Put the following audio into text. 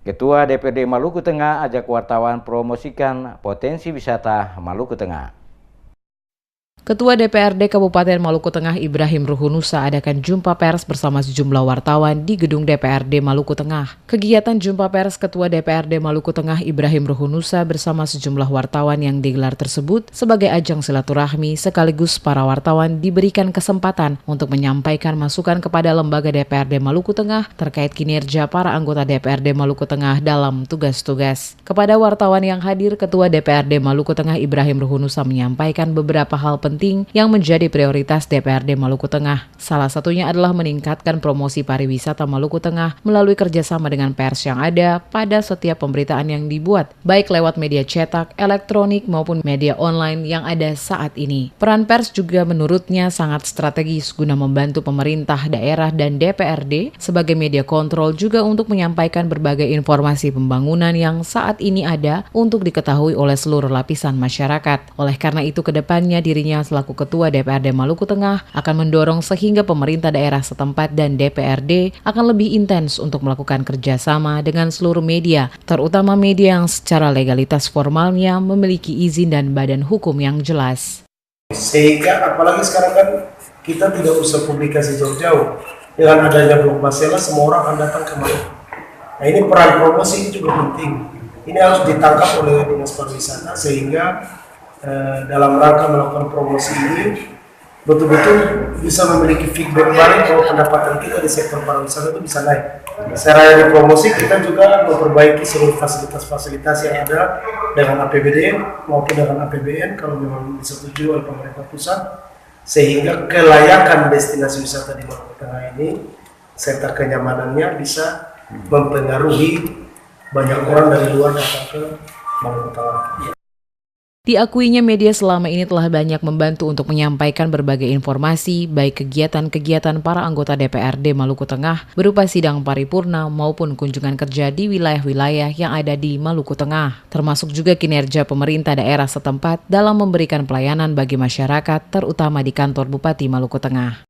Ketua DPRD Maluku Tengah ajak wartawan promosikan potensi wisata Maluku Tengah. Ketua DPRD Kabupaten Maluku Tengah Ibrahim Ruhunusa adakan jumpa pers bersama sejumlah wartawan di gedung DPRD Maluku Tengah. Kegiatan jumpa pers Ketua DPRD Maluku Tengah Ibrahim Ruhunusa bersama sejumlah wartawan yang digelar tersebut sebagai ajang silaturahmi sekaligus para wartawan diberikan kesempatan untuk menyampaikan masukan kepada lembaga DPRD Maluku Tengah terkait kinerja para anggota DPRD Maluku Tengah dalam tugas-tugas. Kepada wartawan yang hadir, Ketua DPRD Maluku Tengah Ibrahim Ruhunusa menyampaikan beberapa hal penting yang menjadi prioritas DPRD Maluku Tengah. Salah satunya adalah meningkatkan promosi pariwisata Maluku Tengah melalui kerjasama dengan pers yang ada pada setiap pemberitaan yang dibuat, baik lewat media cetak, elektronik maupun media online yang ada saat ini. Peran pers juga menurutnya sangat strategis guna membantu pemerintah daerah dan DPRD sebagai media kontrol juga untuk menyampaikan berbagai informasi pembangunan yang saat ini ada untuk diketahui oleh seluruh lapisan masyarakat. Oleh karena itu, kedepannya dirinya selaku Ketua DPRD Maluku Tengah akan mendorong sehingga pemerintah daerah setempat dan DPRD akan lebih intens untuk melakukan kerjasama dengan seluruh media, terutama media yang secara legalitas formalnya memiliki izin dan badan hukum yang jelas. Sehingga apalagi sekarang kan kita tidak usah publikasi jauh-jauh. Dengan adanya blog Masela, semua orang akan datang ke Maluku. Nah, ini peran promosi ini juga penting. Ini harus ditangkap oleh Dinas Pariwisata sehingga dalam rangka melakukan promosi ini betul-betul bisa memiliki feedback balik bahwa pendapatan kita di sektor pariwisata itu bisa naik. Secara di promosi kita juga memperbaiki seluruh fasilitas-fasilitas yang ada dengan APBD maupun dengan APBN kalau memang disetujui oleh pemerintah pusat, sehingga kelayakan destinasi wisata di Maluku Tengah ini serta kenyamanannya bisa mempengaruhi banyak orang dari luar datang ke Maluku Tengah. Diakuinya media selama ini telah banyak membantu untuk menyampaikan berbagai informasi, baik kegiatan-kegiatan para anggota DPRD Maluku Tengah berupa sidang paripurna maupun kunjungan kerja di wilayah-wilayah yang ada di Maluku Tengah, termasuk juga kinerja pemerintah daerah setempat dalam memberikan pelayanan bagi masyarakat, terutama di kantor Bupati Maluku Tengah.